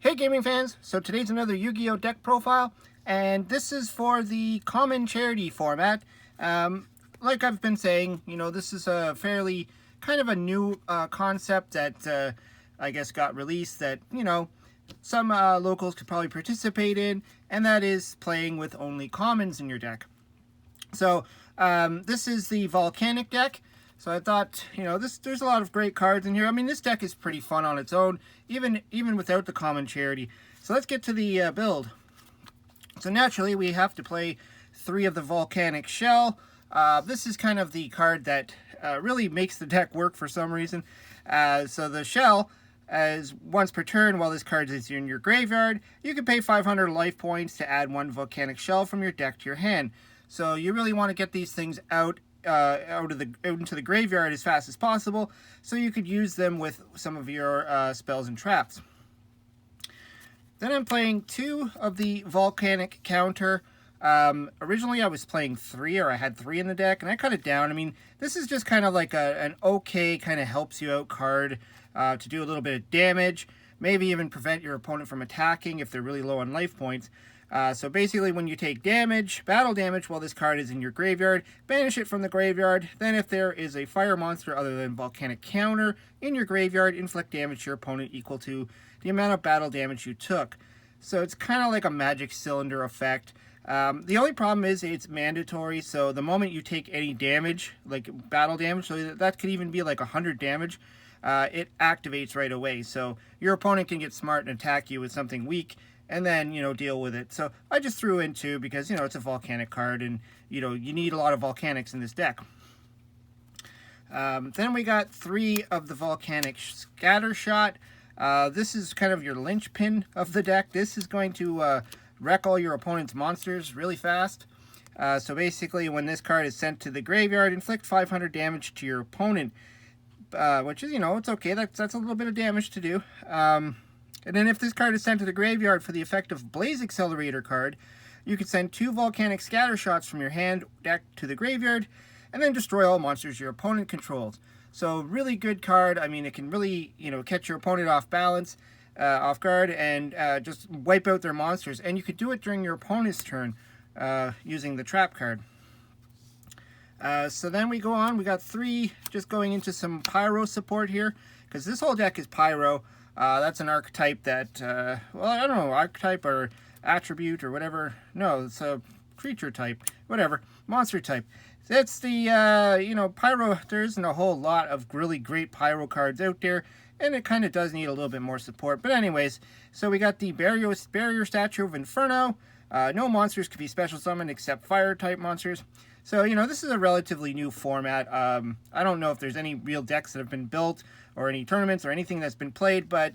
Hey gaming fans, so today's another Yu-Gi-Oh deck profile, and this is for the common charity format. Like I've been saying, this is a fairly kind of a new concept that I guess got released that, some locals could probably participate in, and that is playing with only commons in your deck. So this is the Volcanic deck. So I thought, there's a lot of great cards in here. I mean, this deck is pretty fun on its own, even without the common charity. So let's get to the build. So naturally, we have to play 3 of the Volcanic Shell. This is kind of the card that really makes the deck work for some reason. So the Shell, as once per turn while this card is in your graveyard, you can pay 500 life points to add 1 Volcanic Shell from your deck to your hand. So you really want to get these things out into the graveyard as fast as possible, so you could use them with some of your spells and traps. Then I'm playing 2 of the Volcanic counter. Originally I was playing 3, or I had 3 in the deck, and I cut it down. I mean, this is just kind of like an okay kind of helps you out card to do a little bit of damage, maybe even prevent your opponent from attacking if they're really low on life points. So basically, when you take damage, battle damage, while this card is in your graveyard, banish it from the graveyard. Then if there is a fire monster other than Volcanic counter in your graveyard, inflict damage to your opponent equal to the amount of battle damage you took. So it's kind of like a magic cylinder effect. The only problem is it's mandatory, so the moment you take any damage, like battle damage, so that could even be like 100 damage, it activates right away. So your opponent can get smart and attack you with something weak, and then, deal with it. So I just threw in 2 because, it's a Volcanic card, and, you need a lot of Volcanics in this deck. Then we got 3 of the Volcanic Scatter Shot. This is kind of your linchpin of the deck. This is going to wreck all your opponent's monsters really fast. So basically, when this card is sent to the graveyard, inflict 500 damage to your opponent, which is, it's okay. That's a little bit of damage to do. And then if this card is sent to the graveyard for the effect of Blaze Accelerator card, you can send 2 Volcanic Scatter Shots from your hand deck to the graveyard, and then destroy all monsters your opponent controls. So really good card. I mean, it can really, catch your opponent off balance, off guard, and just wipe out their monsters. And you could do it during your opponent's turn using the trap card. So then we go on. We got 3 just going into some Pyro support here, because this whole deck is Pyro. That's an archetype that, well, I don't know, archetype or attribute or whatever. No, it's a creature type, whatever, monster type. That's the, Pyro. There isn't a whole lot of really great Pyro cards out there, and it kind of does need a little bit more support. But anyways, so we got the Barrier Statue of Inferno. No monsters could be special summoned except fire type monsters. So, this is a relatively new format. I don't know if there's any real decks that have been built or any tournaments or anything that's been played, but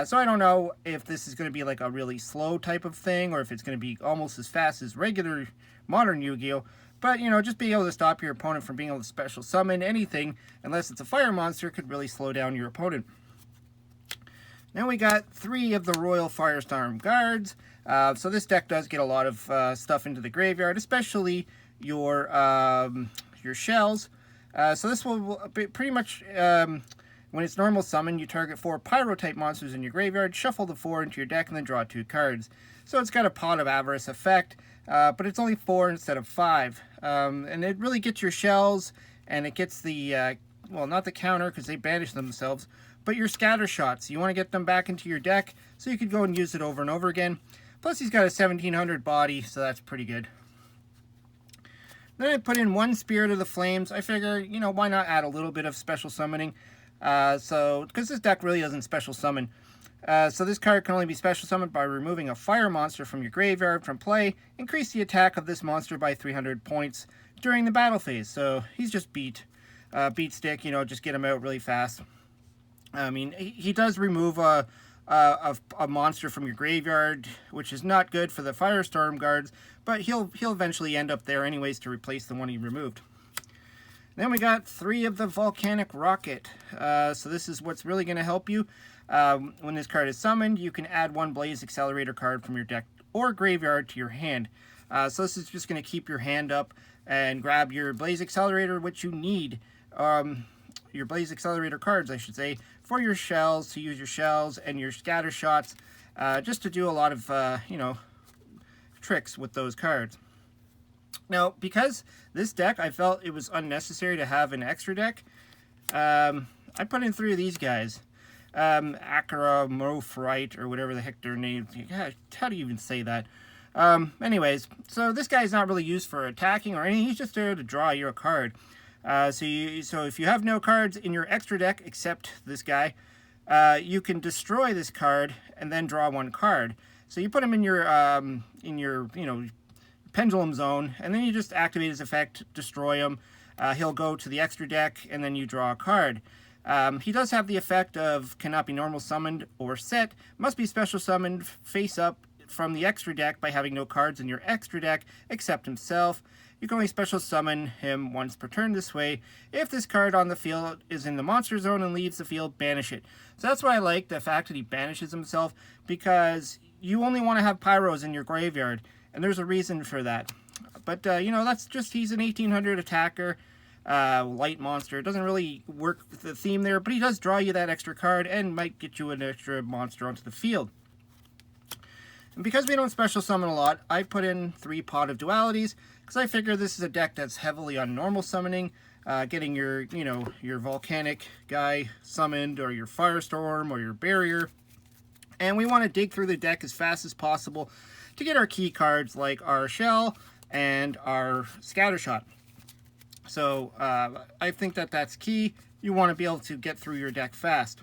so I don't know if this is going to be like a really slow type of thing or if it's going to be almost as fast as regular modern Yu-Gi-Oh! But, just being able to stop your opponent from being able to special summon anything, unless it's a fire monster, could really slow down your opponent. Then we got 3 of the Royal Firestorm Guards. So this deck does get a lot of stuff into the graveyard, especially your shells. So this will be pretty much, when it's normal summon, you target 4 Pyro-type monsters in your graveyard, shuffle the 4 into your deck, and then draw 2 cards. So it's got a Pot of Avarice effect, but it's only 4 instead of 5. And it really gets your shells, and it gets the, well, not the counter, because they banish themselves, but your scatter shots. You want to get them back into your deck, so you could go and use it over and over again. Plus, he's got a 1700 body, so that's pretty good. Then I put in 1 Spirit of the Flames. I figure, why not add a little bit of special summoning? Because this deck really doesn't special summon. So this card can only be special summoned by removing a fire monster from your graveyard from play. Increase the attack of this monster by 300 points during the battle phase. So he's just beat stick, just get him out really fast. I mean, he does remove a monster from your graveyard, which is not good for the Firestorm Guards, but he'll eventually end up there anyways to replace the one he removed. Then we got 3 of the Volcanic Rocket. So this is what's really going to help you. When this card is summoned, you can add 1 Blaze Accelerator card from your deck or graveyard to your hand. So this is just going to keep your hand up and grab your Blaze Accelerator, which you need. Your Blaze Accelerator cards, I should say, for your shells, to use your shells and your scatter shots. just to do a lot of, you know, tricks with those cards. Now, because this deck, I felt it was unnecessary to have an extra deck, I put in 3 of these guys. Akira, Morofrite, or whatever the heck their name. How do you even say that? Anyways, so this guy's not really used for attacking or anything. He's just there to draw you a card. So if you have no cards in your extra deck except this guy, you can destroy this card and then draw 1 card. So you put him in your you know, pendulum zone, and then you just activate his effect, destroy him. He'll go to the extra deck, and then you draw a card. He does have the effect of cannot be normal summoned or set, must be special summoned face up from the extra deck by having no cards in your extra deck except himself. You can only special summon him once per turn this way. If this card on the field is in the monster zone and leaves the field, banish it. So that's why I like the fact that he banishes himself, because you only want to have Pyros in your graveyard, and there's a reason for that. But, you know, that's just, he's an 1800 attacker, light monster. It doesn't really work with the theme there, but he does draw you that extra card and might get you an extra monster onto the field. And because we don't special summon a lot, I put in 3 Pot of Dualities, because I figure this is a deck that's heavily on normal summoning, getting your, you know, your Volcanic guy summoned, or your Firestorm, or your Barrier. And we want to dig through the deck as fast as possible to get our key cards like our Shell and our Scattershot. So I think that that's key. You want to be able to get through your deck fast.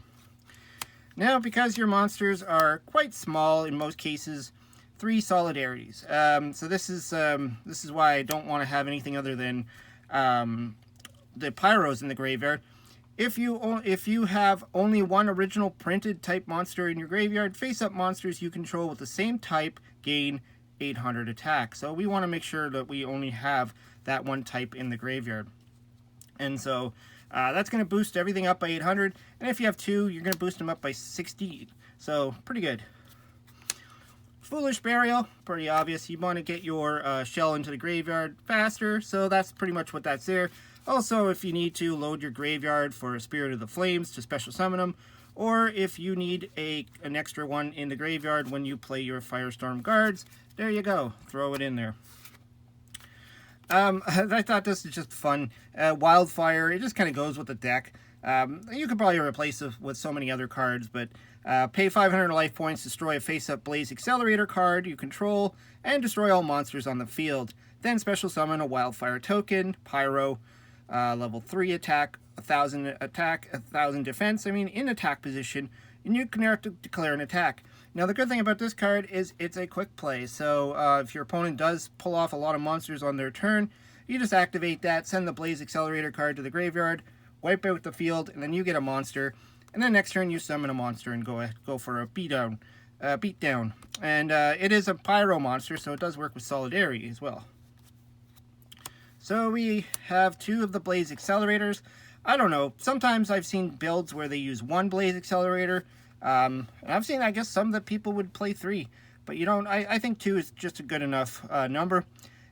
Now, because your monsters are quite small in most cases, 3 Solidarities. So this is why I don't want to have anything other than the Pyros in the graveyard. If you have only 1 original printed type monster in your graveyard, face-up monsters you control with the same type gain 800 attack. So we want to make sure that we only have that 1 type in the graveyard. And so that's going to boost everything up by 800. And if you have 2, you're going to boost them up by 60. So pretty good. Foolish Burial, pretty obvious. You want to get your shell into the graveyard faster. So that's pretty much what that's there. Also, if you need to load your graveyard for a Spirit of the Flames to special summon them, or if you need an extra one in the graveyard when you play your Firestorm guards, there you go. Throw it in there. I thought this is just fun. Wildfire, it just kind of goes with the deck. You could probably replace it with so many other cards, but pay 500 life points, destroy a face-up Blaze Accelerator card you control, and destroy all monsters on the field. Then special summon a Wildfire token, Pyro, level 3 attack, 1000 attack, 1000 defense, in attack position, and you can have to declare an attack. Now, the good thing about this card is it's a quick play, so if your opponent does pull off a lot of monsters on their turn, you just activate that, send the Blaze Accelerator card to the graveyard, wipe out the field, and then you get a monster, and then next turn you summon a monster and go for a beatdown. And it is a Pyro monster, so it does work with Solidarity as well. So we have 2 of the Blaze Accelerators. I don't know, sometimes I've seen builds where they use 1 Blaze Accelerator. And I've seen, I guess, some that people would play 3. But you don't, I think 2 is just a good enough number.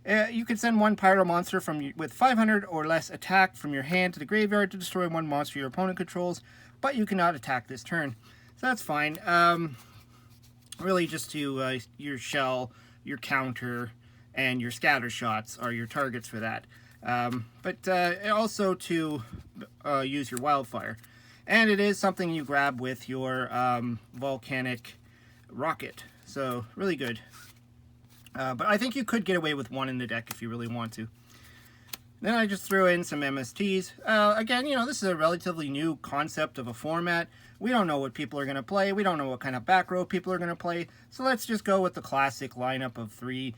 You can send 1 Pyro monster with 500 or less attack from your hand to the graveyard to destroy 1 monster your opponent controls, but you cannot attack this turn. So that's fine. Really just to your shell, your counter, and your scatter shots are your targets for that. But also to use your wildfire. And it is something you grab with your volcanic rocket. So really good. But I think you could get away with 1 in the deck if you really want to. Then I just threw in some MSTs. Again, this is a relatively new concept of a format. We don't know what people are going to play. We don't know what kind of back row people are going to play. So let's just go with the classic lineup of 3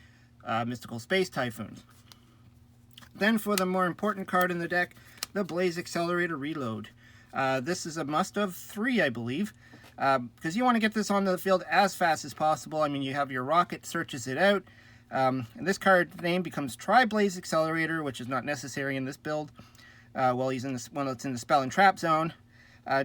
Mystical Space Typhoons. Then for the more important card in the deck, the Blaze Accelerator Reload. This is a must of 3, I believe, because you want to get this onto the field as fast as possible. You have your rocket, searches it out, and this card name becomes Tri-Blaze Accelerator, which is not necessary in this build, while it's in the Spell and Trap zone.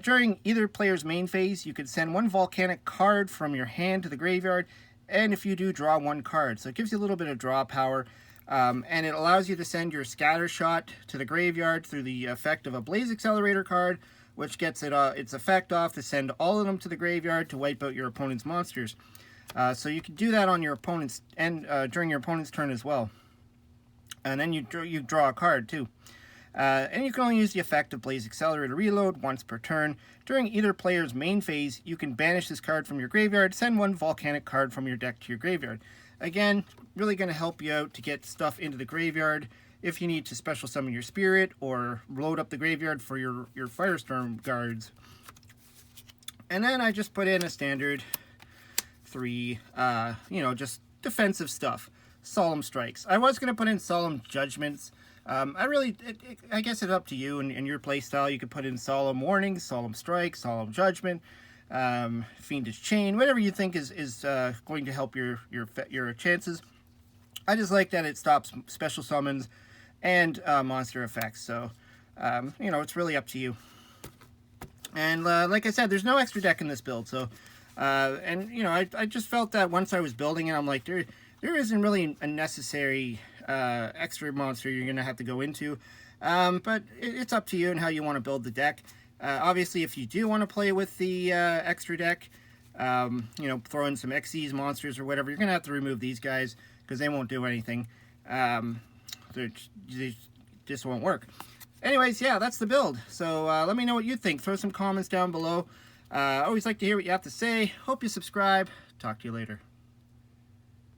During either player's main phase, you can send 1 Volcanic card from your hand to the graveyard, and if you do, draw 1 card. So it gives you a little bit of draw power, and it allows you to send your Scatter Shot to the graveyard through the effect of a Blaze Accelerator card, which gets its effect off to send all of them to the graveyard to wipe out your opponent's monsters. So you can do that on your opponent's during your opponent's turn as well. And then you draw a card too. And you can only use the effect of Blaze Accelerator Reload once per turn. During either player's main phase, you can banish this card from your graveyard, send one Volcanic card from your deck to your graveyard. Again, really going to help you out to get stuff into the graveyard if you need to special summon your spirit or load up the graveyard for your Firestorm guards. And then I just put in a standard 3, just defensive stuff. Solemn Strikes. I was going to put in Solemn Judgments. I guess it's up to you and your playstyle. You could put in Solemn Warnings, Solemn Strike, Solemn Judgment, Fiendish Chain, whatever you think is going to help your chances. I just like that it stops special summons and monster effects. So, it's really up to you. And like I said, there's no extra deck in this build. So, I just felt that once I was building it, I'm like, there isn't really a necessary extra monster you're going to have to go into. But it's up to you and how you want to build the deck. Obviously, if you do want to play with the extra deck, throw in some Xyz monsters or whatever, you're going to have to remove these guys because they won't do anything. They just won't work. Anyways, yeah, that's the build. So let me know what you think. Throw some comments down below. I always like to hear what you have to say. Hope you subscribe. Talk to you later.